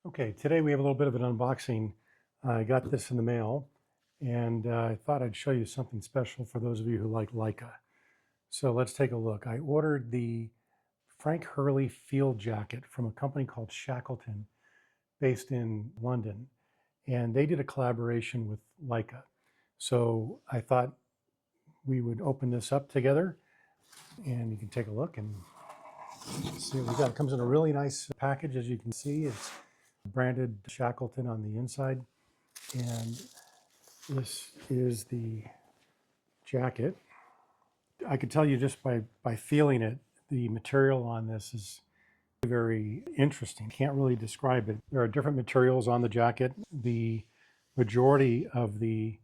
Okay, today we have a little bit of an unboxing. I got this in the mail, and I thought I'd show you something special for those of you who like Leica. So let's take a look. I ordered the Frank Hurley field jacket from a company called Shackleton, based in London, and they did a collaboration with Leica. So I thought we would open this up together, and you can take a look and see what we got. It comes in a really nice package, as you can see. It's branded Shackleton on the inside. And this is the jacket. I could tell you just by feeling it, the material on this is very interesting. Can't really describe it. There are different materials on the jacket. The majority of the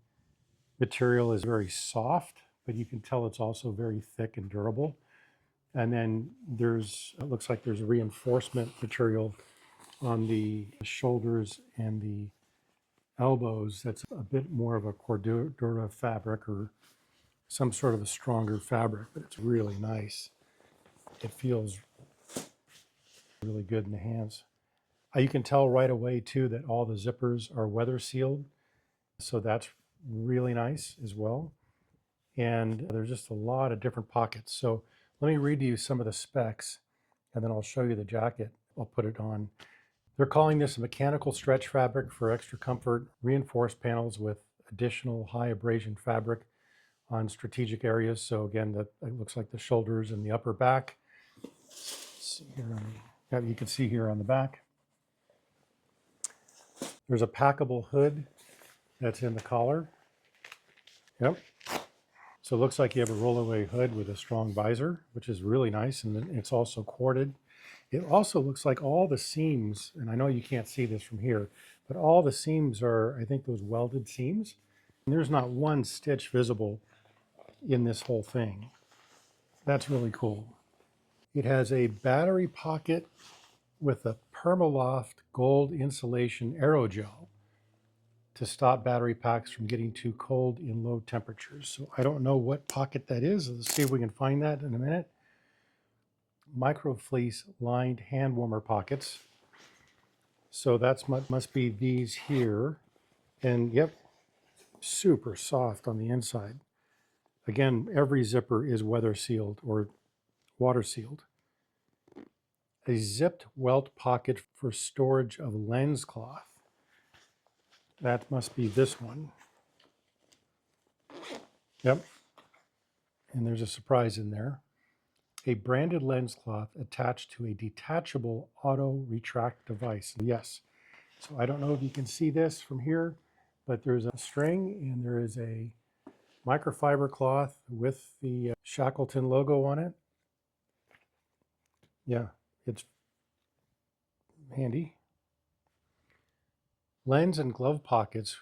material is very soft, but you can tell it's also very thick and durable. And then it looks like there's reinforcement material on the shoulders and the elbows. That's a bit more of a Cordura fabric or some sort of a stronger fabric, but it's really nice. It feels really good in the hands. You can tell right away too that all the zippers are weather sealed, so that's really nice as well. And there's just a lot of different pockets. So let me read to you some of the specs, and then I'll show you the jacket. I'll put it on. They're calling this a mechanical stretch fabric for extra comfort, reinforced panels with additional high abrasion fabric on strategic areas. So again, it looks like the shoulders and the upper back. See here you can see here on the back. There's a packable hood that's in the collar. Yep. So it looks like you have a rollaway hood with a strong visor, which is really nice, and it's also corded. It also looks like all the seams, and I know you can't see this from here, but all the seams are, I think, those welded seams. And there's not one stitch visible in this whole thing. That's really cool. It has a battery pocket with a Permaloft gold insulation aerogel to stop battery packs from getting too cold in low temperatures. So I don't know what pocket that is. Let's see if we can find that in a minute. Microfleece lined hand warmer pockets. So that's must be these here. And yep, super soft on the inside. Again, every zipper is weather sealed or water sealed. A zipped welt pocket for storage of lens cloth. That must be this one. Yep. And there's a surprise in there. A branded lens cloth attached to a detachable auto retract device. Yes. So I don't know if you can see this from here, but there's a string and there is a microfiber cloth with the Shackleton logo on it. Yeah, it's handy. Lens and glove pockets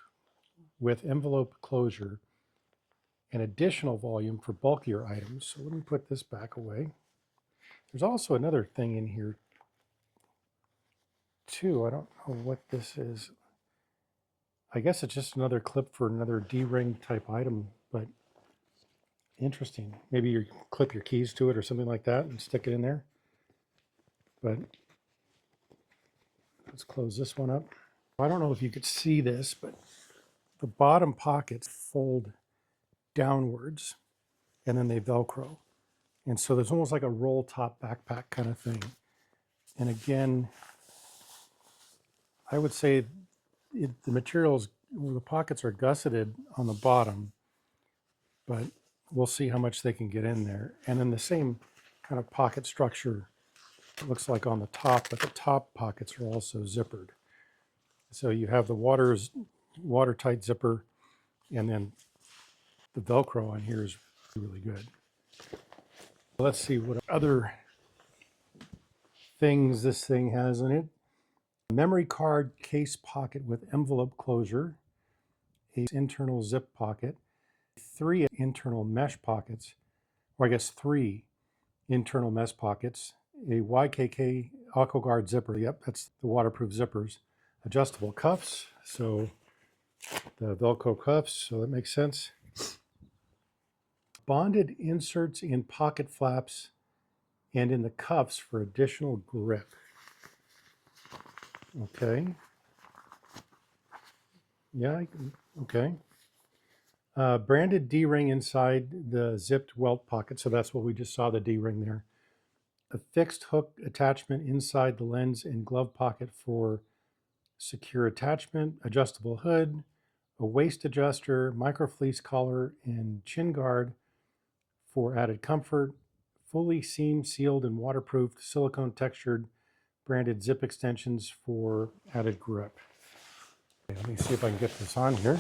with envelope closure and additional volume for bulkier items. So let me put this back away. There's also another thing in here too. I don't know what this is. I guess it's just another clip for another D-ring type item, but interesting. Maybe you clip your keys to it or something like that and stick it in there. But let's close this one up. I don't know if you could see this, but the bottom pockets fold downwards and then they Velcro. And so there's almost like a roll top backpack kind of thing. And again, I would say the materials, the pockets are gusseted on the bottom, but we'll see how much they can get in there. And then the same kind of pocket structure it looks like on the top, but the top pockets are also zippered. So you have the watertight zipper, and then the Velcro on here is really good. Let's see what other things this thing has in it. Memory card case pocket with envelope closure, an internal zip pocket, 3 internal mesh pockets, or I guess 3 internal mesh pockets, a YKK AquaGuard zipper. Yep, that's the waterproof zippers. Adjustable cuffs, so the Velcro cuffs, so that makes sense. Bonded inserts in pocket flaps and in the cuffs for additional grip. Okay. Yeah, okay. Branded D-ring inside the zipped welt pocket. So that's what we just saw, the D-ring there. A fixed hook attachment inside the lens and glove pocket for secure attachment, adjustable hood, a waist adjuster, micro fleece collar, and chin guard for added comfort, fully seam sealed and waterproof silicone textured branded zip extensions for added grip. Okay, let me see if I can get this on here.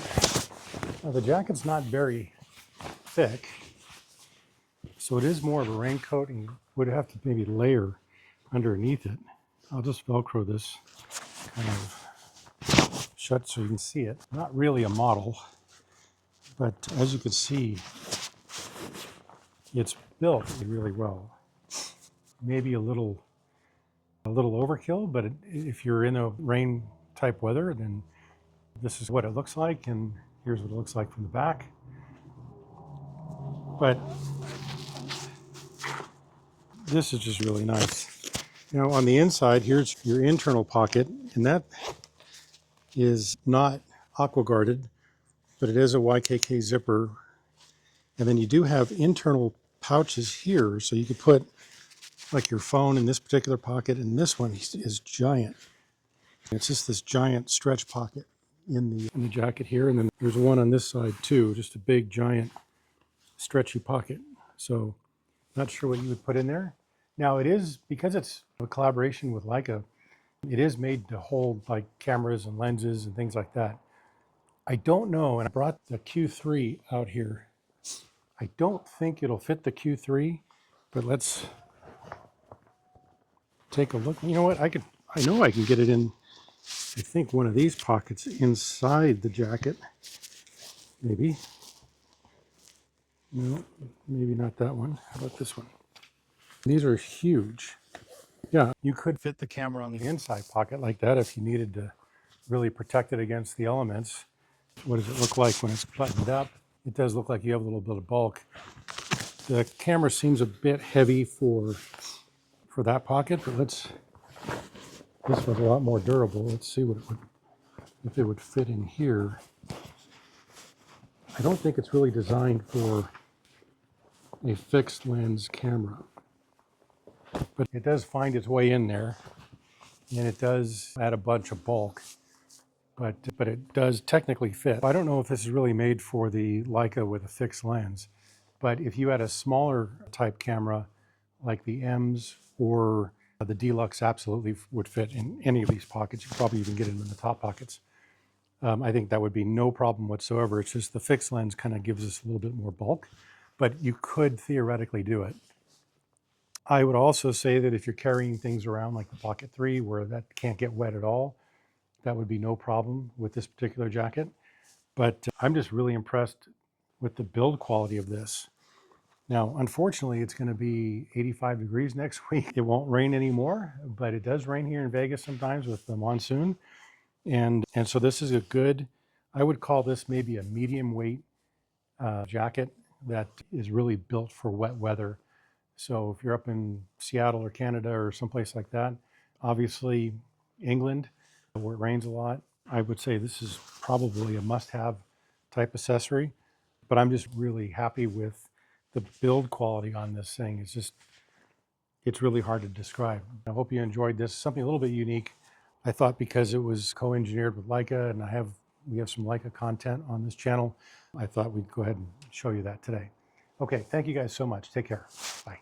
Now the jacket's not very thick, so it is more of a raincoat and you would have to maybe layer underneath it. I'll just Velcro this kind of shut so you can see it. Not really a model, but as you can see, it's built really well. Maybe a little overkill, but if you're in a rain type weather, then this is what it looks like, and here's what it looks like from the back. But this is just really nice. Now on the inside, here's your internal pocket, and that is not aqua guarded, but it is a YKK zipper. And then you do have internal pouches here, so you could put like your phone in this particular pocket, and this one is giant. It's just this giant stretch pocket in the jacket here, and then there's one on this side too, just a big giant stretchy pocket. So not sure what you would put in there. Now it is, because it's a collaboration with Leica, it is made to hold like cameras and lenses and things like that. I don't know, and I brought the Q3 out here. I don't think it'll fit the Q3, but let's take a look. You know what? I know I can get it in, I think, one of these pockets inside the jacket. Maybe. No, maybe not that one. How about this one? These are huge. Yeah, you could fit the camera on the inside pocket like that if you needed to really protect it against the elements. What does it look like when it's buttoned up? It does look like you have a little bit of bulk. The camera seems a bit heavy for that pocket, but this was a lot more durable. Let's see what if it would fit in here. I don't think it's really designed for a fixed lens camera, but it does find its way in there, and it does add a bunch of bulk, but it does technically fit. I don't know if this is really made for the Leica with a fixed lens, but if you had a smaller type camera like the M's or the Deluxe, absolutely would fit in any of these pockets. You could probably even get them in the top pockets. I think that would be no problem whatsoever. It's just the fixed lens kind of gives us a little bit more bulk, but you could theoretically do it. I would also say that if you're carrying things around like the Pocket 3 where that can't get wet at all, that would be no problem with this particular jacket. But I'm just really impressed with the build quality of this. Now, unfortunately, it's going to be 85 degrees next week. It won't rain anymore, but it does rain here in Vegas sometimes with the monsoon. And so this is a good, I would call this maybe a medium weight jacket that is really built for wet weather. So if you're up in Seattle or Canada or someplace like that, obviously England, where it rains a lot, I would say this is probably a must-have type accessory. But I'm just really happy with the build quality on this thing. It's really hard to describe. I hope you enjoyed this. Something a little bit unique. I thought because it was co-engineered with Leica and we have some Leica content on this channel, I thought we'd go ahead and show you that today. Okay, thank you guys so much. Take care. Bye.